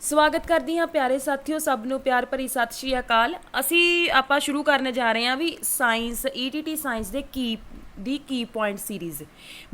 ਸਵਾਗਤ ਕਰਦੀ ਹਾਂ ਪਿਆਰੇ ਸਾਥੀਓ, ਸਭ ਨੂੰ ਪਿਆਰ ਭਰੀ ਸਤਿ ਸ਼੍ਰੀ ਅਕਾਲ। ਅਸੀਂ ਆਪਾਂ ਸ਼ੁਰੂ ਕਰਨ ਜਾ ਰਹੇ ਹਾਂ ਵੀ ਸਾਇੰਸ ਈਟੀਟੀ ਸਾਇੰਸ ਦੇ ਕੀ ਪੁਆਇੰਟ ਸੀਰੀਜ਼।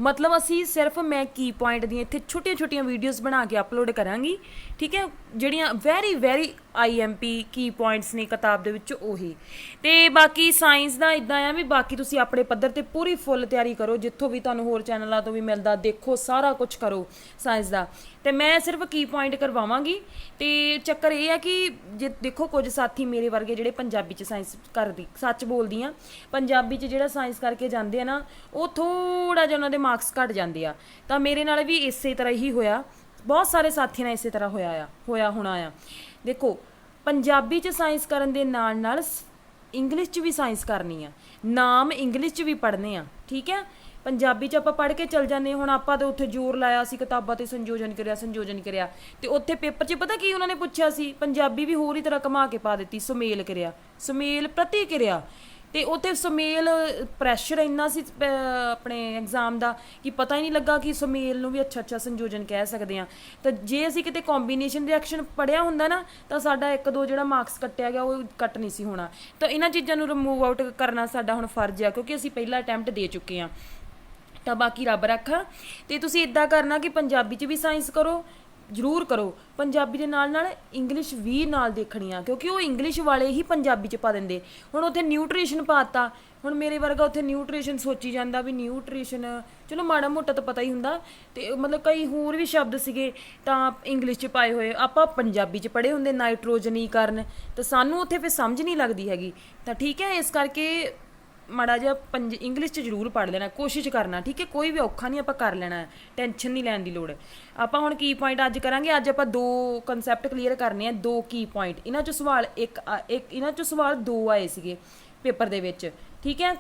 ਮਤਲਬ ਅਸੀਂ ਸਿਰਫ ਮੈਂ ਕੀ ਪੁਆਇੰਟ ਦੀਆਂ ਇੱਥੇ ਛੋਟੀਆਂ ਵੀਡੀਓਜ਼ ਬਣਾ ਕੇ ਅਪਲੋਡ ਕਰਾਂਗੀ, ਠੀਕ ਹੈ, ਜਿਹੜੀਆਂ ਵੈਰੀ IMP ਕੀ ਪੁਆਇੰਟਸ ਨੇ ਕਿਤਾਬ ਦੇ ਵਿੱਚ ਉਹੀ। ਤੇ ਬਾਕੀ ਸਾਇੰਸ ਦਾ ਇਦਾਂ ਆ ਵੀ ਬਾਕੀ ਤੁਸੀਂ ਆਪਣੇ ਪੱਧਰ ਤੇ ਪੂਰੀ ਫੁੱਲ ਤਿਆਰੀ ਕਰੋ, ਜਿੱਥੋਂ ਵੀ ਤੁਹਾਨੂੰ ਹੋਰ ਚੈਨਲਾਂ ਤੋਂ ਵੀ ਮਿਲਦਾ ਦੇਖੋ, ਸਾਰਾ ਕੁਝ ਕਰੋ ਸਾਇੰਸ ਦਾ। ਤੇ ਮੈਂ ਸਿਰਫ ਕੀ ਪੁਆਇੰਟ ਕਰਵਾਵਾਂਗੀ। ਤੇ ਚੱਕਰ ਇਹ ਆ ਕਿ ਜੇ ਦੇਖੋ ਕੁਝ ਸਾਥੀ ਮੇਰੇ ਵਰਗੇ ਜਿਹੜੇ ਪੰਜਾਬੀ 'ਚ ਸਾਇੰਸ ਕਰਦੀ, ਸੱਚ ਬੋਲਦੀ ਆ, ਪੰਜਾਬੀ 'ਚ ਜਿਹੜਾ ਸਾਇੰਸ ਕਰਕੇ ਜਾਂਦੇ ਆ ਨਾ, ਉਹ ਥੋੜ੍ਹਾ ਜਿਹਾ ਉਹਨਾਂ ਦੇ ਮਾਰਕਸ ਘੱਟ ਜਾਂਦੇ ਆ। ਤਾਂ ਮੇਰੇ ਨਾਲ ਵੀ ਇਸੇ ਤਰ੍ਹਾਂ ਹੀ ਹੋਇਆ, ਬਹੁਤ ਸਾਰੇ ਸਾਥੀਆਂ ਨਾਲ ਇਸੇ ਤਰ੍ਹਾਂ ਹੋਇਆ ਹੋਣਾ ਆ। ਦੇਖੋ, ਪੰਜਾਬੀ 'ਚ ਸਾਇੰਸ ਕਰਨ ਦੇ ਨਾਲ ਇੰਗਲਿਸ਼ 'ਚ ਵੀ ਸਾਇੰਸ ਕਰਨੀ ਆ, ਨਾਮ ਇੰਗਲਿਸ਼ 'ਚ ਵੀ ਪੜ੍ਹਨੇ ਆ, ਠੀਕ ਹੈ। ਪੰਜਾਬੀ 'ਚ ਆਪਾਂ ਪੜ੍ਹ ਕੇ ਚੱਲ ਜਾਂਦੇ, ਹੁਣ ਆਪਾਂ ਤਾਂ ਉੱਥੇ ਜ਼ੋਰ ਲਾਇਆ ਸੀ ਕਿਤਾਬਾਂ 'ਤੇ ਸੰਯੋਜਨ ਕਰਿਆ ਤੇ ਉੱਥੇ ਪੇਪਰ 'ਚ ਪਤਾ ਕੀ ਉਹਨਾਂ ਨੇ ਪੁੱਛਿਆ ਸੀ, ਪੰਜਾਬੀ ਵੀ ਹੋਰ ਹੀ ਤਰ੍ਹਾਂ ਘੁਮਾ ਕੇ ਪਾ ਦਿੱਤੀ, ਸੁਮੇਲ ਪ੍ਰਤੀਕਿਰਿਆ। ਤੇ ਉੱਥੇ ਸੁਮੇਲ ਪ੍ਰੈਸ਼ਰ ਇੰਨਾ ਸੀ ਆਪਣੇ ਐਗਜ਼ਾਮ ਦਾ ਕਿ ਪਤਾ ਹੀ ਨਹੀਂ ਲੱਗਾ ਕਿ ਸੁਮੇਲ ਨੂੰ ਵੀ ਅੱਛਾ ਸੰਯੋਜਨ ਕਹਿ ਸਕਦੇ ਹਾਂ। ਤਾਂ ਜੇ ਅਸੀਂ ਕਿਤੇ ਕੰਬੀਨੇਸ਼ਨ ਰਿਐਕਸ਼ਨ ਪੜ੍ਹਿਆ ਹੁੰਦਾ ਨਾ, ਤਾਂ ਸਾਡਾ 1-2 ਜਿਹੜਾ ਮਾਰਕਸ ਕੱਟਿਆ ਗਿਆ ਉਹ ਕੱਟ ਨਹੀਂ ਸੀ ਹੋਣਾ। ਤਾਂ ਇਹਨਾਂ ਚੀਜ਼ਾਂ ਨੂੰ ਰਿਮੂਵ ਆਊਟ ਕਰਨਾ ਸਾਡਾ ਹੁਣ ਫਰਜ਼ ਆ, ਕਿਉਂਕਿ ਅਸੀਂ ਪਹਿਲਾ ਅਟੈਂਪਟ ਦੇ ਚੁੱਕੇ ਹਾਂ। ਤਾਂ ਬਾਕੀ ਰੱਬ ਰੱਖਾ। ਤੇ ਤੁਸੀਂ ਇੱਦਾਂ ਕਰਨਾ ਕਿ ਪੰਜਾਬੀ 'ਚ ਵੀ ਸਾਇੰਸ ਕਰੋ, ਜ਼ਰੂਰ ਕਰੋ। ਪੰਜਾਬੀ ਦੇ ਨਾਲ ਇੰਗਲਿਸ਼ ਵੀ ਨਾਲ ਦੇਖਣੀ ਆ, ਕਿਉਂਕਿ ਉਹ ਇੰਗਲਿਸ਼ ਵਾਲੇ ਹੀ ਪੰਜਾਬੀ 'ਚ ਪਾ ਦਿੰਦੇ। ਹੁਣ ਉੱਥੇ ਨਿਊਟ੍ਰੀਸ਼ਨ ਪਾਤਾ, ਹੁਣ ਮੇਰੇ ਵਰਗਾ ਉੱਥੇ ਨਿਊਟ੍ਰੀਸ਼ਨ ਸੋਚੀ ਜਾਂਦਾ ਵੀ ਨਿਊਟ੍ਰੀਸ਼ਨ ਚਲੋ ਮਾੜਾ ਮੋਟਾ ਤਾਂ ਪਤਾ ਹੀ ਹੁੰਦਾ, ਤੇ ਮਤਲਬ ਕਈ ਹੋਰ ਵੀ ਸ਼ਬਦ ਸੀਗੇ ਤਾਂ ਇੰਗਲਿਸ਼ 'ਚ ਪਾਏ ਹੋਏ, ਆਪਾਂ ਪੰਜਾਬੀ 'ਚ ਪੜ੍ਹੇ ਹੁੰਦੇ ਨਾਈਟ੍ਰੋਜਨੀਕਰਨ, ਤਾਂ ਸਾਨੂੰ ਉੱਥੇ ਫਿਰ ਸਮਝ ਨਹੀਂ ਲੱਗਦੀ ਹੈਗੀ। ਤਾਂ ਠੀਕ ਹੈ, ਇਸ ਕਰਕੇ ਮਾੜਾ ਜਿਹਾ ਇੰਗਲਿਸ਼ 'ਚ ਜ਼ਰੂਰ ਪੜ੍ਹ ਲੈਣਾ, ਕੋਸ਼ਿਸ਼ ਕਰਨਾ, ਠੀਕ ਹੈ। ਕੋਈ ਵੀ ਔਖਾ ਨਹੀਂ, ਆਪਾਂ ਕਰ ਲੈਣਾ ਹੈ, ਟੈਨਸ਼ਨ ਨਹੀਂ ਲੈਣ ਦੀ ਲੋੜ। ਆਪਾਂ ਹੁਣ ਕੀ ਪੁਆਇੰਟ ਅੱਜ ਕਰਾਂਗੇ। ਅੱਜ ਆਪਾਂ 2 ਕਨਸੈਪਟ ਕਲੀਅਰ ਕਰਨੇ ਆ, 2 ਕੀ ਪੁਆਇੰਟ। ਇਹਨਾਂ 'ਚੋਂ ਸਵਾਲ ਇਹਨਾਂ 'ਚੋਂ ਸਵਾਲ 2 ਆਏ ਸੀਗੇ ਪੇਪਰ ਦੇ ਵਿੱਚ, ਠੀਕ ਹੈ।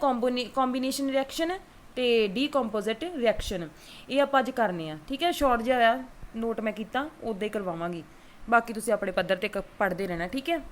ਕੰਬੀਨੇਸ਼ਨ ਰਿਐਕਸ਼ਨ ਤੇ ਡੀਕੰਪੋਜ਼ਿਟ ਰਿਐਕਸ਼ਨ, ਇਹ ਆਪਾਂ ਅੱਜ ਕਰਨੇ ਆ, ਠੀਕ ਹੈ। ਸ਼ਾਰਟ ਜਿਹਾ ਆ ਨੋਟ ਮੈਂ ਕੀਤਾ, ਉੱਦਾਂ ਹੀ ਕਰਵਾਵਾਂਗੀ। ਬਾਕੀ ਤੁਸੀਂ ਆਪਣੇ ਪੱਧਰ 'ਤੇ ਪੜ੍ਹਦੇ ਰਹਿਣਾ, ਠੀਕ ਹੈ।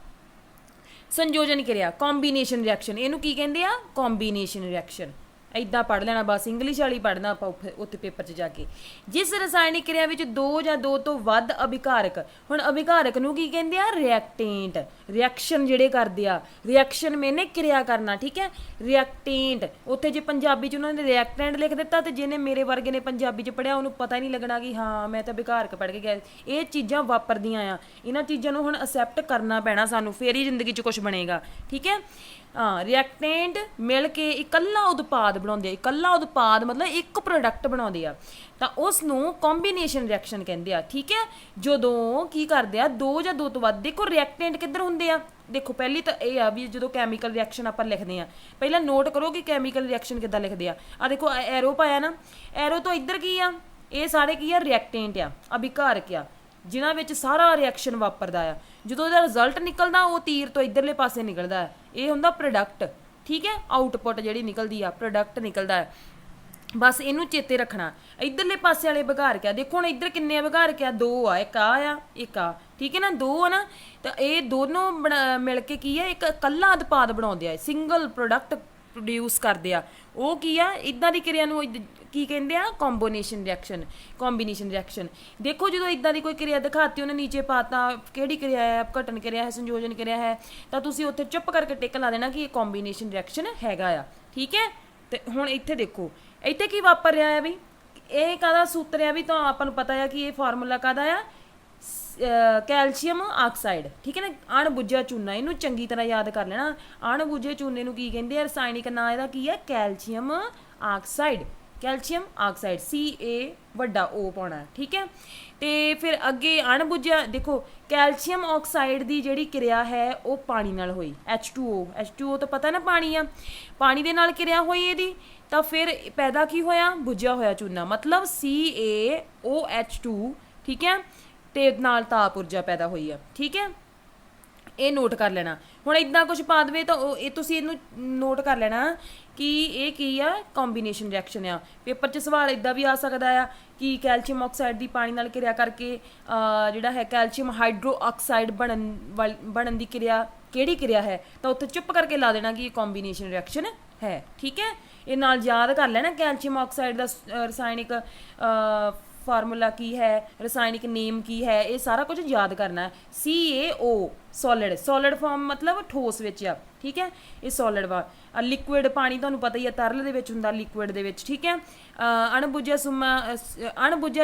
ਸੰਯੋਜਨ ਕਿਰਿਆ, ਕੰਬੀਨੇਸ਼ਨ ਰਿਐਕਸ਼ਨ, ਇਹਨੂੰ ਕੀ ਕਹਿੰਦੇ ਆ? Combination reaction. ਇੱਦਾਂ ਪੜ੍ਹ ਲੈਣਾ, ਬਸ ਇੰਗਲਿਸ਼ ਵਾਲੀ ਪੜ੍ਹਨਾ ਆਪਾਂ ਉੱਥੇ ਪੇਪਰ 'ਚ ਜਾ ਕੇ। ਜਿਸ ਰਸਾਇਣਿਕ ਕਿਰਿਆ ਵਿੱਚ 2 ਜਾਂ 2 ਤੋਂ ਵੱਧ ਅਭਿਕਾਰਕ, ਹੁਣ ਅਭਿਕਾਰਕ ਨੂੰ ਕੀ ਕਹਿੰਦੇ ਆ? ਰਿਐਕਟੈਂਟ। ਰਿਐਕਸ਼ਨ ਜਿਹੜੇ ਕਰਦੇ ਆ, ਰਿਐਕਸ਼ਨ ਮੈਨੇ ਕਿਰਿਆ ਕਰਨਾ, ਠੀਕ ਹੈ। ਰਿਐਕਟੈਂਟ, ਉੱਥੇ ਜੇ ਪੰਜਾਬੀ 'ਚ ਉਹਨਾਂ ਨੇ ਰਿਐਕਟੈਂਟ ਲਿਖ ਦਿੱਤਾ, ਤੇ ਜਿਹਨੇ ਮੇਰੇ ਵਰਗੇ ਨੇ ਪੰਜਾਬੀ 'ਚ ਪੜ੍ਹਿਆ ਉਹਨੂੰ ਪਤਾ ਹੀ ਨਹੀਂ ਲੱਗਣਾ ਕਿ ਹਾਂ ਮੈਂ ਤਾਂ ਅਭਿਕਾਰਕ ਪੜ੍ਹ ਕੇ ਗਿਆ। ਇਹ ਚੀਜ਼ਾਂ ਵਾਪਰਦੀਆਂ ਆ, ਇਹਨਾਂ ਚੀਜ਼ਾਂ ਨੂੰ ਹੁਣ ਅਸੈਪਟ ਕਰਨਾ ਪੈਣਾ ਸਾਨੂੰ, ਫੇਰ ਹੀ ਜ਼ਿੰਦਗੀ 'ਚ ਕੁਛ ਬਣੇਗਾ, ਠੀਕ ਹੈ। ਰਿਐਕਟੈਂਟ ਮਿਲ ਕੇ ਇਕੱਲਾ ਉਤਪਾਦ ਬਣਾਉਂਦੇ ਆ, ਇਕੱਲਾ ਉਤਪਾਦ ਮਤਲਬ ਇੱਕ ਪ੍ਰੋਡਕਟ ਬਣਾਉਂਦੇ ਆ, ਤਾਂ ਉਸ ਨੂੰ ਕੰਬੀਨੇਸ਼ਨ ਰਿਐਕਸ਼ਨ ਕਹਿੰਦੇ ਆ, ਠੀਕ ਹੈ। ਜਦੋਂ ਕੀ ਕਰਦੇ ਆ, 2 ਜਾਂ 2 ਤੋਂ ਵੱਧ। ਦੇਖੋ ਰਿਐਕਟੈਂਟ ਕਿੱਧਰ ਹੁੰਦੇ ਆ, ਦੇਖੋ ਪਹਿਲੀ ਤਾਂ ਇਹ ਆ ਵੀ ਜਦੋਂ ਕੈਮੀਕਲ ਰਿਐਕਸ਼ਨ ਆਪਾਂ ਲਿਖਦੇ ਆ, ਪਹਿਲਾਂ ਨੋਟ ਕਰੋ ਕਿ ਕੈਮੀਕਲ ਰਿਐਕਸ਼ਨ ਕਿੱਦਾਂ ਲਿਖਦੇ ਆ। ਦੇਖੋ ਐਰੋ ਪਾਇਆ ਨਾ, ਐਰੋ ਤੋਂ ਇੱਧਰ ਕੀ ਆ, ਇਹ ਸਾਰੇ ਕੀ ਆ? ਰਿਐਕਟੈਂਟ ਆ, ਅਭਿਕਾਰਕ ਆ, ਜਿਨ੍ਹਾਂ ਵਿੱਚ ਸਾਰਾ ਰਿਐਕਸ਼ਨ ਵਾਪਰਦਾ ਆ। ਜਦੋਂ ਇਹਦਾ ਰਿਜ਼ਲਟ ਨਿਕਲਦਾ ਉਹ ਤੀਰ ਤੋਂ ਇੱਧਰਲੇ ਪਾਸੇ ਨਿਕਲਦਾ ਹੈ, ਇਹ ਹੁੰਦਾ ਪ੍ਰੋਡਕਟ, ਠੀਕ ਹੈ। ਆਊਟਪੁੱਟ ਜਿਹੜੀ ਨਿਕਲਦੀ ਆ, ਪ੍ਰੋਡਕਟ ਨਿਕਲਦਾ ਹੈ। ਬਸ ਇਹਨੂੰ ਚੇਤੇ ਰੱਖਣਾ। ਇੱਧਰਲੇ ਪਾਸੇ ਵਾਲੇ ਵਿਘਾਰਕ ਆ, ਦੇਖੋ ਹੁਣ ਇੱਧਰ ਕਿੰਨੇ ਵਿਘਾਰਕ ਆ? 2 ਆ, ਇੱਕ ਆ ਇੱਕ ਆ, ਠੀਕ ਹੈ ਨਾ, 2 ਆ ਨਾ। ਤਾਂ ਇਹ ਦੋਨੋਂ ਮਿਲ ਕੇ ਕੀ ਆ? ਇੱਕ ਇਕੱਲਾ ਉਤਪਾਦ ਬਣਾਉਂਦੇ ਆ, ਸਿੰਗਲ ਪ੍ਰੋਡਕਟ ਪ੍ਰੋਡਿਊਸ ਕਰਦੇ ਆ। ਉਹ ਕੀ ਆ? ਇੱਦਾਂ ਦੀ ਕਿਰਿਆ ਨੂੰ ਕੀ ਕਹਿੰਦੇ ਆ? Combination reaction. ਦੇਖੋ ਜਦੋਂ ਇੱਦਾਂ ਦੀ ਕੋਈ ਕਿਰਿਆ ਦਿਖਾਤੀ, ਉਹਨੇ ਨੀਚੇ ਪਾਤਾ ਕਿਹੜੀ ਕਿਰਿਆ ਹੈ, ਅਪਘਟਨ ਕਿਰਿਆ ਹੈ, ਸੰਯੋਜਨ ਕਿਰਿਆ ਹੈ, ਤਾਂ ਤੁਸੀਂ ਉੱਥੇ ਚੁੱਪ ਕਰਕੇ ਟਿਕ ਲਾ ਦੇਣਾ ਕਿ ਇਹ ਕੰਬੀਨੇਸ਼ਨ ਰਿਐਕਸ਼ਨ ਹੈਗਾ ਆ, ਠੀਕ ਹੈ। ਤੇ ਹੁਣ ਇੱਥੇ ਦੇਖੋ, ਇੱਥੇ ਕੀ ਵਾਪਰ ਰਿਹਾ ਆ ਵੀ, ਇਹ ਕਾਹਦਾ ਸੂਤਰ ਆ ਵੀ, ਤਾਂ ਆਪਾਂ ਨੂੰ ਪਤਾ ਆ ਕਿ ਇਹ ਫਾਰਮੂਲਾ ਕਾਹਦਾ ਆ? ਕੈਲਸ਼ੀਅਮ ਆਕਸਾਈਡ, ਠੀਕ ਹੈ ਨਾ, ਅਣਬੁੱਝਿਆ ਚੂਨਾ। ਇਹਨੂੰ ਚੰਗੀ ਤਰ੍ਹਾਂ ਯਾਦ ਕਰ ਲੈਣਾ। ਅਣਬੁੱਝੇ ਚੂਨੇ ਨੂੰ ਕੀ ਕਹਿੰਦੇ ਆ? ਰਸਾਇਣਿਕ ਨਾਂ ਇਹਦਾ ਕੀ ਹੈ? Calcium oxide. CaO ਪਾਉਣਾ, ਠੀਕ ਹੈ। ਤੇ ਫਿਰ ਅੱਗੇ ਅਣਬੁੱਝਿਆ, ਦੇਖੋ ਕੈਲਸ਼ੀਅਮ ਆਕਸਾਈਡ ਦੀ ਜਿਹੜੀ ਕਿਰਿਆ ਹੈ ਉਹ ਪਾਣੀ ਨਾਲ ਹੋਈ, H2O ਤਾਂ ਪਤਾ ਨਾ ਪਾਣੀ ਆ, ਪਾਣੀ ਦੇ ਨਾਲ ਕਿਰਿਆ ਹੋਈ ਇਹਦੀ, ਤਾਂ ਫਿਰ ਪੈਦਾ ਕੀ ਹੋਇਆ? ਬੁੱਝਿਆ ਹੋਇਆ ਚੂਨਾ, ਮਤਲਬ CaOH2, ਠੀਕ ਹੈ। ਤੇ ਨਾਲ ਤਾਪ ਊਰਜਾ ਪੈਦਾ ਹੋਈ ਆ, ਠੀਕ ਹੈ। ਇਹ ਨੋਟ ਕਰ ਲੈਣਾ। ਹੁਣ ਇੱਦਾਂ ਕੁਝ ਪਾ ਦੇਵੇ ਤਾਂ ਇਹ ਤੁਸੀਂ ਇਹਨੂੰ ਨੋਟ ਕਰ ਲੈਣਾ ਕਿ ਇਹ ਕੀ ਆ? ਕੰਬੀਨੇਸ਼ਨ ਰਿਐਕਸ਼ਨ ਆ। ਪੇਪਰ 'ਚ ਸਵਾਲ ਇੱਦਾਂ ਵੀ ਆ ਸਕਦਾ ਆ ਕਿ ਕੈਲਸ਼ੀਅਮ ਆਕਸਾਈਡ ਦੀ ਪਾਣੀ ਨਾਲ ਕਿਰਿਆ ਕਰਕੇ ਜਿਹੜਾ ਹੈ ਕੈਲਸ਼ੀਅਮ ਹਾਈਡਰੋ ਆਕਸਾਈਡ ਬਣਨ ਦੀ ਕਿਰਿਆ ਕਿਹੜੀ ਕਿਰਿਆ ਹੈ, ਤਾਂ ਉੱਥੇ ਚੁੱਪ ਕਰਕੇ ਲਾ ਦੇਣਾ ਕਿ ਇਹ ਕੰਬੀਨੇਸ਼ਨ ਰਿਐਕਸ਼ਨ ਹੈ, ਠੀਕ ਹੈ। ਇਹ ਨਾਲ ਯਾਦ ਕਰ ਲੈਣਾ, ਕੈਲਸ਼ੀਅਮ ਆਕਸਾਈਡ ਦਾ ਰਸਾਇਣਿਕ ਫਾਰਮੂਲਾ ਕੀ ਹੈ, ਰਸਾਇਣਿਕ ਨੇਮ ਕੀ ਹੈ, ਇਹ ਸਾਰਾ ਕੁਝ ਯਾਦ ਕਰਨਾ ਹੈ। CaO ਸੋਲਿਡ, ਸੋਲਿਡ ਫਾਰਮ ਮਤਲਬ ਠੋਸ ਵਿੱਚ ਆ, ਠੀਕ ਹੈ, ਇਹ ਸੋਲਿਡ ਵਾ। ਲਿਕੁਇਡ ਪਾਣੀ ਤੁਹਾਨੂੰ ਪਤਾ ਹੀ ਆ ਤਰਲ ਦੇ ਵਿੱਚ ਹੁੰਦਾ, ਲਿਕੁਇਡ ਦੇ ਵਿੱਚ, ਠੀਕ ਹੈ। ਅਣਬੁੱਝਿਆ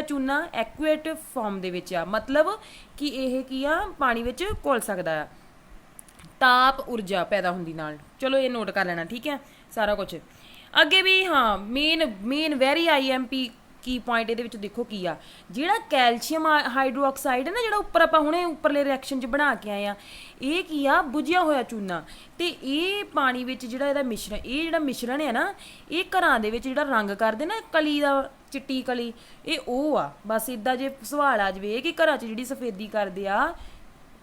ਚੂਨਾ ਐਕੁਏਟ ਫਾਰਮ ਦੇ ਵਿੱਚ ਆ, ਮਤਲਬ ਕਿ ਇਹ ਕੀ ਆ ਪਾਣੀ ਵਿੱਚ ਘੁਲ ਸਕਦਾ ਆ। ਤਾਪ ਊਰਜਾ ਪੈਦਾ ਹੁੰਦੀ ਨਾਲ, ਚਲੋ ਇਹ ਨੋਟ ਕਰ ਲੈਣਾ, ਠੀਕ ਹੈ ਸਾਰਾ ਕੁਝ। ਅੱਗੇ ਵੀ ਹਾਂ ਮੇਨ ਵੈਰੀ IMP ਕੀ ਪੁਆਇੰਟ ਇਹਦੇ ਵਿੱਚ ਦੇਖੋ ਕੀ ਆ, ਜਿਹੜਾ ਕੈਲਸ਼ੀਅਮ ਹਾਈਡਰੋਕਸਾਈਡ ਹੈ ਨਾ, ਜਿਹੜਾ ਉੱਪਰ ਆਪਾਂ ਹੁਣੇ ਉੱਪਰਲੇ ਰਿਐਕਸ਼ਨ 'ਚ ਬਣਾ ਕੇ ਆਏ ਆ, ਇਹ ਕੀ ਆ ਬੁਝਿਆ ਹੋਇਆ ਚੂਨਾ। ਤੇ ਇਹ ਪਾਣੀ ਵਿੱਚ ਜਿਹੜਾ ਇਹਦਾ ਮਿਸ਼ਰਣ, ਇਹ ਜਿਹੜਾ ਮਿਸ਼ਰਣ ਹੈ ਨਾ, ਇਹ ਘਰਾਂ ਦੇ ਵਿੱਚ ਜਿਹੜਾ ਰੰਗ ਕਰਦੇ ਨਾ ਕਲੀ ਦਾ, ਚਿੱਟੀ ਕਲੀ, ਇਹ ਉਹ ਆ। ਬਸ ਇੱਦਾਂ ਜੇ ਸਵਾਲ ਆ ਜਾਵੇ ਕਿ ਘਰਾਂ 'ਚ ਜਿਹੜੀ ਸਫੇਦੀ ਕਰਦੇ ਆ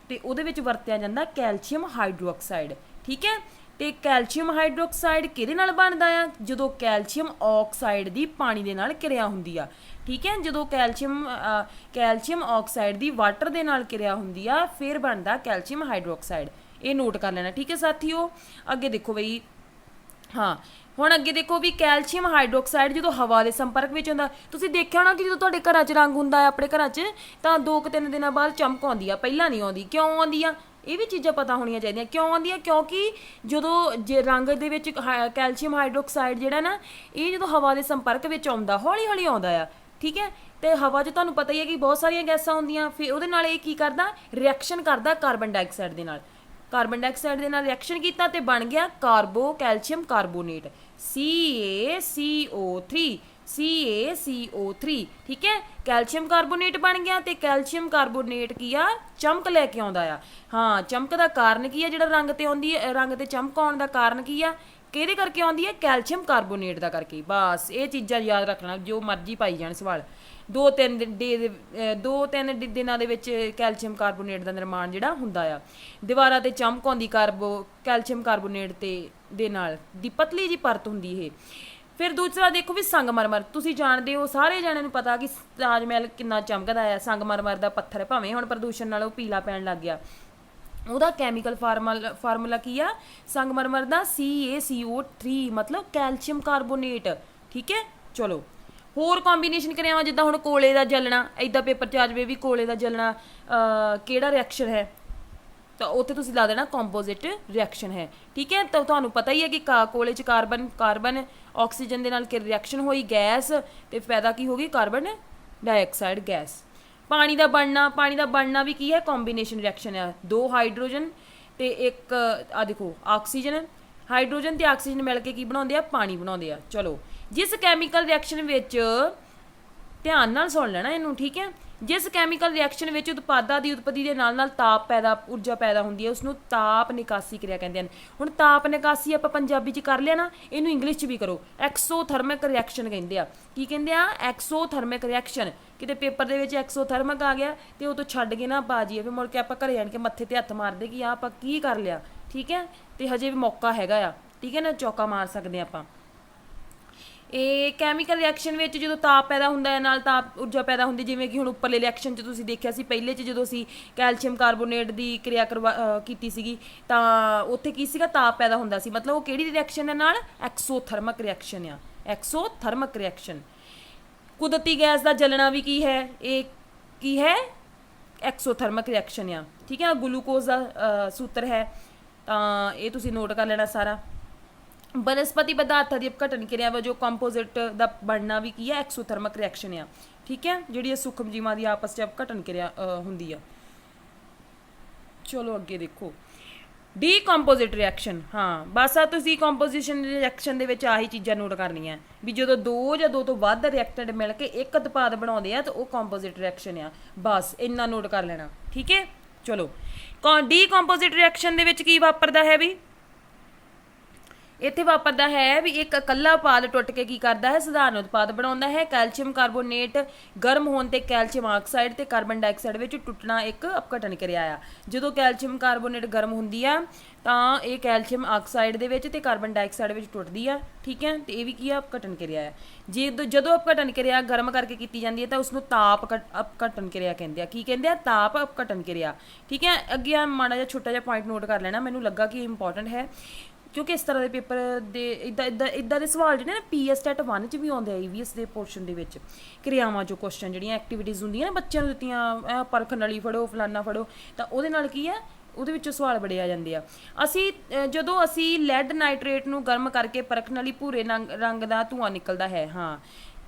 ਤੇ ਉਹਦੇ ਵਿੱਚ ਵਰਤਿਆ ਜਾਂਦਾ ਕੈਲਸ਼ੀਅਮ ਹਾਈਡਰੋਕਸਾਈਡ, ਠੀਕ ਹੈ। ਤੇ ਕੈਲਸ਼ੀਅਮ ਹਾਈਡਰੋਕਸਾਈਡ ਕਿਹਦੇ ਨਾਲ ਬਣਦਾ ਆ, ਜਦੋਂ ਕੈਲਸ਼ੀਅਮ ਆਕਸਾਈਡ ਦੀ ਪਾਣੀ ਦੇ ਨਾਲ ਕਿਰਿਆ ਹੁੰਦੀ ਆ, ਠੀਕ ਹੈ। ਜਦੋਂ ਕੈਲਸ਼ੀਅਮ ਆਕਸਾਈਡ ਦੀ ਵਾਟਰ ਦੇ ਨਾਲ ਕਿਰਿਆ ਹੁੰਦੀ ਆ, ਫਿਰ ਬਣਦਾ ਕੈਲਸ਼ੀਅਮ ਹਾਈਡਰੋਕਸਾਈਡ। ਇਹ ਨੋਟ ਕਰ ਲੈਣਾ, ਠੀਕ ਹੈ ਸਾਥੀਓ। ਅੱਗੇ ਦੇਖੋ ਬਈ, ਹਾਂ ਹੁਣ ਅੱਗੇ ਦੇਖੋ ਵੀ ਕੈਲਸ਼ੀਅਮ ਹਾਈਡਰੋਕਸਾਈਡ ਜਦੋਂ ਹਵਾ ਦੇ ਸੰਪਰਕ ਵਿੱਚ ਹੁੰਦਾ, ਤੁਸੀਂ ਦੇਖਿਆ ਹੋਣਾ ਕਿ ਜਦੋਂ ਤੁਹਾਡੇ ਘਰਾਂ 'ਚ ਰੰਗ ਹੁੰਦਾ ਹੈ ਆਪਣੇ ਘਰਾਂ 'ਚ, ਤਾਂ 2-3 ਦਿਨਾਂ ਬਾਅਦ ਚਮਕ ਆਉਂਦੀ ਆ, ਪਹਿਲਾਂ ਨਹੀਂ ਆਉਂਦੀ। ਕਿਉਂ ਆਉਂਦੀ ਆ, ਇਹ ਵੀ ਚੀਜ਼ਾਂ ਪਤਾ ਹੋਣੀਆਂ ਚਾਹੀਦੀਆਂ ਕਿਉਂ ਆਉਂਦੀਆਂ। ਕਿਉਂਕਿ ਜਦੋਂ ਜੇ ਰੰਗ ਦੇ ਵਿੱਚ ਕੈਲਸ਼ੀਅਮ ਹਾਈਡਰੋਕਸਾਈਡ ਜਿਹੜਾ ਨਾ, ਇਹ ਜਦੋਂ ਹਵਾ ਦੇ ਸੰਪਰਕ ਵਿੱਚ ਆਉਂਦਾ, ਹੌਲੀ ਹੌਲੀ ਆਉਂਦਾ ਆ, ਠੀਕ ਹੈ। ਤੇ ਹਵਾ 'ਚ ਤੁਹਾਨੂੰ ਪਤਾ ਹੀ ਹੈ ਕਿ ਬਹੁਤ ਸਾਰੀਆਂ ਗੈਸਾਂ ਹੁੰਦੀਆਂ, ਫਿਰ ਉਹਦੇ ਨਾਲ ਇਹ ਕੀ ਕਰਦਾ, ਰਿਐਕਸ਼ਨ ਕਰਦਾ ਕਾਰਬਨ ਡਾਈਆਕਸਾਈਡ ਦੇ ਨਾਲ। ਕਾਰਬਨ ਡਾਈਆਕਸਾਈਡ ਦੇ ਨਾਲ ਰਿਐਕਸ਼ਨ ਕੀਤਾ ਤੇ ਬਣ ਗਿਆ ਕਾਰਬੋ ਕੈਲਸ਼ੀਅਮ ਕਾਰਬੋਨੇਟ, CaCO3, ਠੀਕ ਹੈ। ਕੈਲਸ਼ੀਅਮ ਕਾਰਬੋਨੇਟ ਬਣ ਗਿਆ ਤੇ ਕੈਲਸ਼ੀਅਮ ਕਾਰਬੋਨੇਟ ਕੀ ਆ, ਚਮਕ ਲੈ ਕੇ ਆਉਂਦਾ ਆ। ਹਾਂ, ਚਮਕ ਦਾ ਕਾਰਨ ਕੀ ਆ, ਜਿਹੜਾ ਰੰਗ ਤੇ ਆਉਂਦੀ ਹੈ, ਰੰਗ ਤੇ ਚਮਕ ਆਉਣ ਦਾ ਕਾਰਨ ਕੀ ਆ, ਕਿਹਦੇ ਕਰਕੇ ਆਉਂਦੀ ਹੈ, ਕੈਲਸ਼ੀਅਮ ਕਾਰਬੋਨੇਟ ਦਾ ਕਰਕੇ। ਬਸ ਇਹ ਚੀਜ਼ਾਂ ਯਾਦ ਰੱਖਣਾ, ਜੋ ਮਰਜ਼ੀ ਪਾਈ ਜਾਣ ਸਵਾਲ। 2-3 ਦਿਨਾਂ ਦੇ ਵਿੱਚ ਕੈਲਸ਼ੀਅਮ ਕਾਰਬੋਨੇਟ ਦਾ ਨਿਰਮਾਣ ਜਿਹੜਾ ਹੁੰਦਾ ਆ। ਦੀਵਾਰਾਂ ਤੇ ਚਮਕ ਆਉਂਦੀ ਕੈਲਸ਼ੀਅਮ ਕਾਰਬੋਨੇਟ ਦੇ ਨਾਲ ਦੀ ਪਤਲੀ ਜੀ ਪਰਤ ਹੁੰਦੀ ਇਹ। ਫਿਰ ਦੂਸਰਾ ਦੇਖੋ ਵੀ ਸੰਗਮਰਮਰ, ਤੁਸੀਂ ਜਾਣਦੇ ਹੋ, ਸਾਰੇ ਜਾਣਿਆਂ ਨੂੰ ਪਤਾ ਕਿ ਤਾਜ ਮਹਿਲ ਕਿੰਨਾ ਚਮਕਦਾ ਆ। ਸੰਗਮਰਮਰ ਦਾ ਪੱਥਰ ਭਾਵੇਂ ਹੁਣ ਪ੍ਰਦੂਸ਼ਣ ਨਾਲ ਉਹ ਪੀਲਾ ਪੈਣ ਲੱਗ ਗਿਆ, ਉਹਦਾ ਕੈਮੀਕਲ ਫਾਰਮੂਲਾ ਕੀ ਆ, ਸੰਗਮਰਮਰ ਦਾ CaCO3 ਮਤਲਬ ਕੈਲਸ਼ੀਅਮ ਕਾਰਬੋਨੇਟ, ਠੀਕ ਹੈ। ਚਲੋ ਹੋਰ ਕੰਬੀਨੇਸ਼ਨ ਕਰਿਆਵਾਂ, ਜਿੱਦਾਂ ਹੁਣ ਕੋਲੇ ਦਾ ਜਲਣਾ, ਇੱਦਾਂ ਪੇਪਰ 'ਚ ਆ ਜਾਵੇ ਵੀ ਕੋਲੇ ਦਾ ਜਲਣਾ ਕਿਹੜਾ ਰਿਐਕਸ਼ਨ ਹੈ, ਤਾਂ ਉੱਥੇ ਤੁਸੀਂ ਲਾ ਦੇਣਾ ਕੰਪੋਜ਼ਿਟ ਰਿਐਕਸ਼ਨ ਹੈ, ਠੀਕ ਹੈ। ਤਾਂ ਤੁਹਾਨੂੰ ਪਤਾ ਹੀ ਹੈ ਕਿ ਕੋਲੇ 'ਚ ਕਾਰਬਨ ਆਕਸੀਜਨ ਦੇ ਨਾਲ ਕਿ ਰਿਐਕਸ਼ਨ ਹੋਈ, ਗੈਸ, ਤੇ ਪੈਦਾ ਕੀ ਹੋ ਗਈ, ਕਾਰਬਨ ਡਾਈਆਕਸਾਈਡ ਗੈਸ। ਪਾਣੀ ਦਾ ਬਣਨਾ ਵੀ ਕੀ ਹੈ, ਕੰਬੀਨੇਸ਼ਨ ਰਿਐਕਸ਼ਨ ਆ। 2 ਹਾਈਡਰੋਜਨ ਤੇ ਇੱਕ ਆ ਦੇਖੋ ਆਕਸੀਜਨ, ਹਾਈਡਰੋਜਨ ਤੇ ਆਕਸੀਜਨ ਮਿਲ ਕੇ ਕੀ ਬਣਾਉਂਦੇ ਆ, ਪਾਣੀ ਬਣਾਉਂਦੇ ਆ। ਚਲੋ ਜਿਸ ਕੈਮੀਕਲ ਰਿਐਕਸ਼ਨ ਵਿੱਚ, ਧਿਆਨ ਨਾਲ ਸੁਣ ਲੈਣਾ ਇਹਨੂੰ, ਠੀਕ ਹੈ। ਜਿਸ ਕੈਮੀਕਲ ਰਿਐਕਸ਼ਨ ਵਿੱਚ ਉਤਪਾਦਾਂ ਦੀ ਉਤਪਤੀ ਦੇ ਨਾਲ ਊਰਜਾ ਪੈਦਾ ਹੁੰਦੀ ਹੈ, ਉਸਨੂੰ ਤਾਪ ਨਿਕਾਸੀ ਕਿਰਿਆ ਕਹਿੰਦੇ ਹਨ। ਹੁਣ ਤਾਪ ਨਿਕਾਸੀ ਆਪਾਂ ਪੰਜਾਬੀ 'ਚ ਕਰ ਲਿਆ ਨਾ, ਇਹਨੂੰ ਇੰਗਲਿਸ਼ 'ਚ ਵੀ ਕਰੋ, ਐਕਸੋਥਰਮਿਕ ਰਿਐਕਸ਼ਨ ਕਹਿੰਦੇ ਆ। ਕੀ ਕਹਿੰਦੇ ਆ, ਐਕਸੋਥਰਮਿਕ ਰਿਐਕਸ਼ਨ। ਕਿਤੇ ਪੇਪਰ ਦੇ ਵਿੱਚ ਐਕਸੋਥਰਮਿਕ ਆ ਗਿਆ ਤੇ ਉਹ ਤੋਂ ਛੱਡ ਕੇ ਨਾ ਬਾਜੀ, ਫਿਰ ਮੁੜ ਕੇ ਆਪਾਂ ਘਰੇ ਆਣ ਕੇ ਮੱਥੇ ਤੇ ਹੱਥ ਮਾਰਦੇ ਕਿ ਆਪਾਂ ਕੀ ਕਰ ਲਿਆ, ਠੀਕ ਹੈ। ਤੇ ਹਜੇ ਵੀ ਮੌਕਾ ਹੈਗਾ ਆ, ਠੀਕ ਹੈ ਨਾ, ਚੌਕਾ ਮਾਰ ਸਕਦੇ ਆਪਾਂ। ਇਹ ਕੈਮੀਕਲ ਰਿਐਕਸ਼ਨ ਵਿੱਚ ਜਦੋਂ ਤਾਪ ਪੈਦਾ ਹੁੰਦਾ ਹੈ, ਨਾਲ ਤਾਪ ਊਰਜਾ ਪੈਦਾ ਹੁੰਦੀ, ਜਿਵੇਂ ਕਿ ਹੁਣ ਉੱਪਰਲੇ ਰਿਐਕਸ਼ਨ 'ਚ ਤੁਸੀਂ ਦੇਖਿਆ ਸੀ ਪਹਿਲੇ 'ਚ, ਜਦੋਂ ਅਸੀਂ ਕੈਲਸ਼ੀਅਮ ਕਾਰਬੋਨੇਟ ਦੀ ਕਿਰਿਆ ਕੀਤੀ ਸੀਗੀ, ਤਾਂ ਉੱਥੇ ਕੀ ਸੀਗਾ, ਤਾਪ ਪੈਦਾ ਹੁੰਦਾ ਸੀ। ਮਤਲਬ ਉਹ ਕਿਹੜੀ ਰਿਐਕਸ਼ਨ ਹੈ ਨਾਲ, ਐਕਸੋਥਰਮਿਕ ਰਿਐਕਸ਼ਨ ਆ, ਐਕਸੋਥਰਮਿਕ ਰਿਐਕਸ਼ਨ। ਕੁਦਰਤੀ ਗੈਸ ਦਾ ਜਲਣਾ ਵੀ ਕੀ ਹੈ, ਇਹ ਕੀ ਹੈ, ਐਕਸੋਥਰਮਿਕ ਰਿਐਕਸ਼ਨ ਆ, ਠੀਕ ਹੈ। ਗਲੂਕੋਜ਼ ਦਾ ਸੂਤਰ ਹੈ, ਤਾਂ ਇਹ ਤੁਸੀਂ ਨੋਟ ਕਰ ਲੈਣਾ ਸਾਰਾ। ਬਨਸਪਤੀ ਪਦਾਰਥਾਂ ਦੀ ਅਪਘਟਨ ਕਿਰਿਆ ਵਜੋਂ ਕੰਪੋਜ਼ਿਟ ਦਾ ਬਣਨਾ ਵੀ ਕੀ ਹੈ, ਐਕਸੋਥਰਮਿਕ ਰਿਐਕਸ਼ਨ ਆ, ਠੀਕ ਹੈ, ਜਿਹੜੀ ਸੂਖਮ ਜੀਵਾਂ ਦੀ ਆਪਸ 'ਚ ਅਪਘਟਨ ਕਿਰਿਆ ਹੁੰਦੀ ਆ। ਚਲੋ ਅੱਗੇ ਦੇਖੋ ਡੀਕੰਪੋਜ਼ਿਟ ਰਿਐਕਸ਼ਨ। ਹਾਂ ਬਸ ਆ ਤੁਸੀਂ ਕੰਪੋਜੀਸ਼ਨ ਰਿਐਕਸ਼ਨ ਦੇ ਵਿੱਚ ਆਹੀ ਚੀਜ਼ਾਂ ਨੋਟ ਕਰਨੀਆਂ ਵੀ ਜਦੋਂ 2 ਜਾਂ 2 ਤੋਂ ਵੱਧ ਰਿਐਕਟੈਂਟ ਮਿਲ ਕੇ ਇੱਕ ਉਤਪਾਦ ਬਣਾਉਂਦੇ ਆ ਤਾਂ ਉਹ ਕੰਪੋਜ਼ਿਟ ਰਿਐਕਸ਼ਨ ਆ। ਬਸ ਇੰਨਾ ਨੋਟ ਕਰ ਲੈਣਾ, ਠੀਕ ਹੈ। ਚਲੋ ਡੀਕੰਪੋਜ਼ਿਟ ਰਿਐਕਸ਼ਨ ਦੇ ਵਿੱਚ ਕੀ ਵਾਪਰਦਾ ਹੈ ਵੀ, ਇੱਥੇ ਵਾਪਰਦਾ ਹੈ ਵੀ ਇੱਕ ਇਕੱਲਾ ਉਤਪਾਦ ਟੁੱਟ ਕੇ ਕੀ ਕਰਦਾ ਹੈ, ਸਧਾਰਨ ਉਤਪਾਦ ਬਣਾਉਂਦਾ ਹੈ। ਕੈਲਸ਼ੀਅਮ ਕਾਰਬੋਨੇਟ ਗਰਮ ਹੋਣ ਤੇ ਕੈਲਸ਼ੀਅਮ ਆਕਸਾਈਡ ਤੇ ਕਾਰਬਨ ਡਾਈਆਕਸਾਈਡ ਵਿੱਚ ਟੁੱਟਣਾ ਇੱਕ ਅਪਘਟਨ ਕਿਰਿਆ ਆ। ਜਦੋਂ ਕੈਲਸ਼ੀਅਮ ਕਾਰਬੋਨੇਟ ਗਰਮ ਹੁੰਦੀ ਆ ਤਾਂ ਇਹ ਕੈਲਸ਼ੀਅਮ ਆਕਸਾਈਡ ਦੇ ਵਿੱਚ ਤੇ ਕਾਰਬਨ ਡਾਈਆਕਸਾਈਡ ਵਿੱਚ ਟੁੱਟਦੀ ਆ, ਠੀਕ ਹੈ। ਤੇ ਇਹ ਵੀ ਕੀ ਆ, ਅਪਘਟਨ ਕਿਰਿਆ ਹੈ। ਜਦੋਂ ਅਪਘਟਨ ਕਿਰਿਆ ਗਰਮ ਕਰਕੇ ਕੀਤੀ ਜਾਂਦੀ ਹੈ ਤਾਂ ਉਸਨੂੰ ਤਾਪ ਅਪਘਟਨ ਕਿਰਿਆ ਕਹਿੰਦੇ ਆ। ਕੀ ਕਹਿੰਦੇ ਆ, ਤਾਪ ਅਪਘਟਨ ਕਿਰਿਆ, ਠੀਕ ਹੈ। ਅੱਗੇ ਮਾੜਾ ਜਿਹਾ ਛੋਟਾ ਜਿਹਾ ਪੁਆਇੰਟ ਨੋਟ ਕਰ ਲੈਣਾ, ਮੈਨੂੰ ਲੱਗਾ ਕਿ ਇੰਪੋਰਟੈਂਟ ਹੈ। ਕਿਉਂਕਿ ਇਸ ਤਰ੍ਹਾਂ ਦੇ ਪੇਪਰ ਦੇ ਇਦਾਂ ਦੇ ਸਵਾਲ ਜਿਹੜੇ ਨਾ ਪੀਐਸ ਟੈਟ 1 ਚ ਵੀ ਆਉਂਦੇ ਆ ਈਵੀਐਸ ਦੇ ਪੋਰਸ਼ਨ ਦੇ ਵਿੱਚ, ਕਿਰਿਆਵਾਂ ਚੋਂ ਕੁਐਸਚਨ ਜਿਹੜੀਆਂ ਐਕਟੀਵਿਟੀਜ਼ ਹੁੰਦੀਆਂ ਨਾ ਬੱਚਿਆਂ ਨੂੰ ਦਿੱਤੀਆਂ, ਪਰਖਣ ਵਾਲੀ ਫੜੋ ਫਲਾਨਾ ਫੜੋ, ਤਾਂ ਉਹਦੇ ਨਾਲ ਕੀ ਹੈ ਉਹਦੇ ਵਿੱਚੋਂ ਸਵਾਲ ਬੜੇ ਆ ਜਾਂਦੇ ਆ। ਜਦੋਂ ਅਸੀਂ ਲੈਡ ਨਾਈਟ੍ਰੇਟ ਨੂੰ ਗਰਮ ਕਰਕੇ ਪਰਖਣ ਵਾਲੀ ਭੂਰੇ ਰੰਗ ਦਾ ਧੂੰਆਂ ਨਿਕਲਦਾ ਹੈ, ਹਾਂ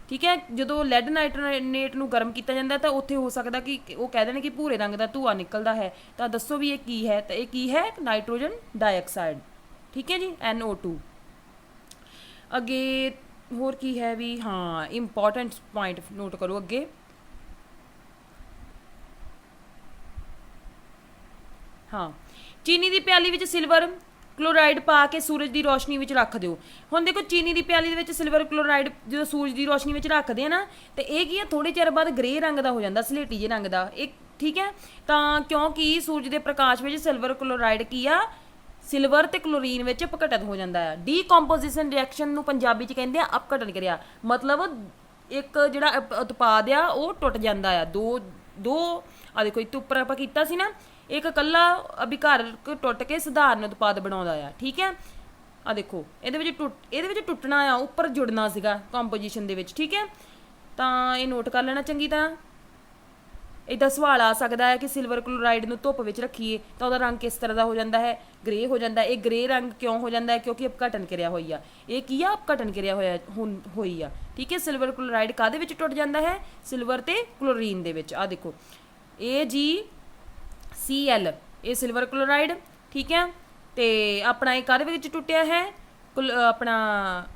ਠੀਕ ਹੈ, ਜਦੋਂ ਲੈਡ ਨਾਈਟ੍ਰੇਟ ਨੂੰ ਗਰਮ ਕੀਤਾ ਜਾਂਦਾ ਤਾਂ ਉੱਥੇ ਹੋ ਸਕਦਾ ਕਿ ਉਹ ਕਹਿ ਦੇਣ ਕਿ ਭੂਰੇ ਰੰਗ ਦਾ ਧੂੰਆਂ ਨਿਕਲਦਾ ਹੈ, ਤਾਂ ਦੱਸੋ ਵੀ ਇਹ ਕੀ ਹੈ, ਤਾਂ ਇਹ ਕੀ ਹੈ, ਨਾਈਟ੍ਰੋਜਨ ਡਾਈਆਕਸਾਈਡ, ਠੀਕ ਹੈ ਜੀ, NO2। ਅੱਗੇ ਹੋਰ ਕੀ ਹੈ ਵੀ, ਹਾਂ ਇੰਪੋਰਟੈਂਟ ਪੁਆਇੰਟ ਨੋਟ ਕਰੋ ਅੱਗੇ, ਹਾਂ ਚੀਨੀ ਦੀ ਪਿਆਲੀ ਵਿੱਚ ਸਿਲਵਰ ਕਲੋਰਾਈਡ ਪਾ ਕੇ ਸੂਰਜ ਦੀ ਰੋਸ਼ਨੀ ਵਿੱਚ ਰੱਖ ਦਿਓ। ਹੁਣ ਦੇਖੋ ਚੀਨੀ ਦੀ ਪਿਆਲੀ ਦੇ ਵਿੱਚ ਸਿਲਵਰ ਕਲੋਰਾਈਡ ਜਦੋਂ ਸੂਰਜ ਦੀ ਰੋਸ਼ਨੀ ਵਿੱਚ ਰੱਖਦੇ ਆ ਨਾ, ਤੇ ਇਹ ਕੀ ਆ ਥੋੜੇ ਚਿਰ ਬਾਅਦ ਗ੍ਰੇ ਰੰਗ ਦਾ ਹੋ ਜਾਂਦਾ, ਸਲੇਟੀ ਜਿਹੇ ਰੰਗ ਦਾ, ਇਹ ਠੀਕ ਹੈ, ਤਾਂ ਕਿਉਂਕਿ ਸੂਰਜ ਦੇ ਪ੍ਰਕਾਸ਼ ਵਿੱਚ ਸਿਲਵਰ ਕਲੋਰਾਈਡ ਕੀ ਆ, ਸਿਲਵਰ ਤੇ ਕਲੋਰੀਨ ਵਿੱਚ ਅਪਘਟਨ ਹੋ ਜਾਂਦਾ ਹੈ। ਡੀਕੰਪੋਜੀਸ਼ਨ ਰਿਐਕਸ਼ਨ ਨੂੰ ਪੰਜਾਬੀ ਚ ਕਹਿੰਦੇ ਆ ਅਪਘਟਨ ਕਿਰਿਆ, ਮਤਲਬ ਇੱਕ ਜਿਹੜਾ ਉਤਪਾਦ ਆ ਉਹ ਟੁੱਟ ਜਾਂਦਾ ਆ, ਦੋ ਆ ਦੇਖੋ ਇੱਥੇ ਉੱਪਰ ਆਪਾਂ ਕੀਤਾ ਸੀ ਨਾ, ਇੱਕ ਇਕੱਲਾ ਅਭਿਕਾਰਕ ਟੁੱਟ ਕੇ ਸਧਾਰਨ ਉਤਪਾਦ ਬਣਾਉਂਦਾ ਆ, ਠੀਕ ਹੈ, ਆ ਦੇਖੋ ਇਹਦੇ ਵਿੱਚ ਟੁੱਟਣਾ ਆ, ਉੱਪਰ ਜੁੜਨਾ ਸੀਗਾ ਕੰਪੋਜੀਸ਼ਨ ਦੇ ਵਿੱਚ, ਠੀਕ ਹੈ, ਤਾਂ ਇਹ ਨੋਟ ਕਰ ਲੈਣਾ ਚੰਗੀ ਤਰ੍ਹਾਂ। ਇੱਦਾਂ ਸਵਾਲ ਆ ਸਕਦਾ ਹੈ ਕਿ ਸਿਲਵਰ ਕਲੋਰਾਈਡ ਨੂੰ ਧੁੱਪ ਵਿੱਚ ਰੱਖੀਏ ਤਾਂ ਉਹਦਾ ਰੰਗ ਕਿਸ ਤਰ੍ਹਾਂ ਦਾ ਹੋ ਜਾਂਦਾ ਹੈ, ਗ੍ਰੇ ਹੋ ਜਾਂਦਾ। ਇਹ ਗ੍ਰੇ ਰੰਗ ਕਿਉਂ ਹੋ ਜਾਂਦਾ ਹੈ, ਕਿਉਂਕਿ ਅਪਘਟਨ ਕਿਰਿਆ ਹੋਈ ਆ, ਇਹ ਕੀ ਆ, ਅਪਘਟਨ ਕਿਰਿਆ ਹੋਈ ਆ, ਠੀਕ ਹੈ। ਸਿਲਵਰ ਕਲੋਰਾਈਡ ਕਾਹਦੇ ਵਿੱਚ ਟੁੱਟ ਜਾਂਦਾ ਹੈ, ਸਿਲਵਰ ਤੇ ਕਲੋਰੀਨ ਦੇ ਵਿੱਚ, ਆ ਦੇਖੋ AgCl, ਇਹ ਸਿਲਵਰ ਕਲੋਰਾਈਡ, ਠੀਕ ਹੈ, ਤੇ ਆਪਣਾ ਇਹ ਕਾਹਦੇ ਵਿੱਚ ਟੁੱਟਿਆ ਹੈ, ਆਪਣਾ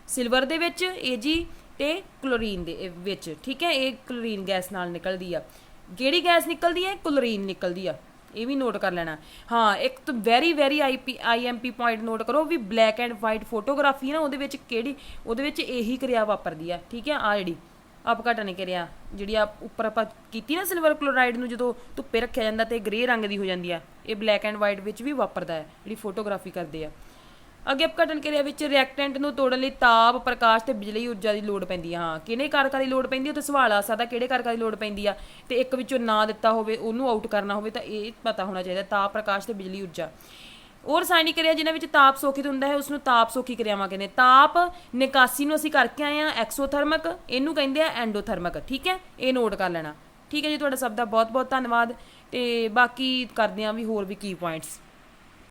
ਸਿਲਵਰ ਦੇ ਵਿੱਚ Ag ਤੇ ਕਲੋਰੀਨ ਦੇ ਵਿੱਚ, ਠੀਕ ਹੈ, ਇਹ ਕਲੋਰੀਨ ਗੈਸ ਨਾਲ ਨਿਕਲਦੀ ਆ। ਕਿਹੜੀ ਗੈਸ ਨਿਕਲਦੀ ਹੈ, ਕਲੋਰੀਨ ਨਿਕਲਦੀ ਆ, ਇਹ ਵੀ ਨੋਟ ਕਰ ਲੈਣਾ। ਹਾਂ ਇੱਕ ਤਾਂ ਵੈਰੀ IMP ਪੁਆਇੰਟ ਨੋਟ ਕਰੋ ਵੀ ਬਲੈਕ ਐਂਡ ਵਾਈਟ ਫੋਟੋਗ੍ਰਾਫੀ ਨਾ, ਉਹਦੇ ਵਿੱਚ ਇਹੀ ਕਿਰਿਆ ਵਾਪਰਦੀ ਆ, ਠੀਕ ਹੈ, ਆ ਜਿਹੜੀ ਅਪਘਟਨ ਕਿਰਿਆ ਜਿਹੜੀ ਆ ਉੱਪਰ ਆਪਾਂ ਕੀਤੀ ਨਾ, ਸਿਲਵਰ ਕਲੋਰਾਈਡ ਨੂੰ ਜਦੋਂ ਧੁੱਪੇ ਰੱਖਿਆ ਜਾਂਦਾ ਤੇ ਗ੍ਰੇ ਰੰਗ ਦੀ ਹੋ ਜਾਂਦੀ ਆ, ਇਹ ਬਲੈਕ ਐਂਡ ਵਾਈਟ ਵਿੱਚ ਵੀ ਵਾਪਰਦਾ ਹੈ ਜਿਹੜੀ ਫੋਟੋਗ੍ਰਾਫੀ ਕਰਦੇ ਆ। ਅੱਗੇ ਅਪਘਟਨ ਕਿਰਿਆ ਵਿੱਚ ਰਿਐਕਟੈਂਟ ਨੂੰ ਤੋੜਨ ਲਈ ਤਾਪ, ਪ੍ਰਕਾਸ਼ ਤੇ ਬਿਜਲੀ ਊਰਜਾ ਦੀ ਲੋੜ ਪੈਂਦੀ ਆ। ਹਾਂ ਕਿਹੜੇ ਕਾਰਕਾਂ ਦੀ ਲੋੜ ਪੈਂਦੀ ਹੈ, ਉਹ ਤਾਂ ਸਵਾਲ ਆ ਸਕਦਾ ਕਿਹੜੇ ਕਾਰਕਾਂ ਦੀ ਲੋੜ ਪੈਂਦੀ ਆ, ਤੇ ਇੱਕ ਵਿੱਚੋਂ ਨਾ ਦਿੱਤਾ ਹੋਵੇ ਉਹਨੂੰ ਆਊਟ ਕਰਨਾ ਹੋਵੇ ਤਾਂ ਇਹ ਪਤਾ ਹੋਣਾ ਚਾਹੀਦਾ, ਤਾਪ, ਪ੍ਰਕਾਸ਼ ਤੇ ਬਿਜਲੀ ਊਰਜਾ। ਉਹ ਰਸਾਇਣਿਕ ਕਿਰਿਆ ਜਿਨ੍ਹਾਂ ਵਿੱਚ ਤਾਪ ਸੋਖਿਤ ਹੁੰਦਾ ਹੈ ਉਸਨੂੰ ਤਾਪ ਸੋਖੀ ਕਿਰਿਆਵਾਂ ਕਹਿੰਦੇ। ਤਾਪ ਨਿਕਾਸੀ ਨੂੰ ਅਸੀਂ ਕਰਕੇ ਆਏ ਹਾਂ ਐਕਸੋਥਰਮਕ, ਇਹਨੂੰ ਕਹਿੰਦੇ ਆ ਐਂਡੋਥਰਮਕ, ਠੀਕ ਹੈ, ਇਹ ਨੋਟ ਕਰ ਲੈਣਾ, ਠੀਕ ਹੈ ਜੀ। ਤੁਹਾਡਾ ਸਭ ਦਾ ਬਹੁਤ ਬਹੁਤ ਧੰਨਵਾਦ, ਤੇ ਬਾਕੀ ਕਰਦੇ ਹਾਂ ਵੀ ਹੋਰ ਵੀ ਕੀ ਪੁਆਇੰਟਸ।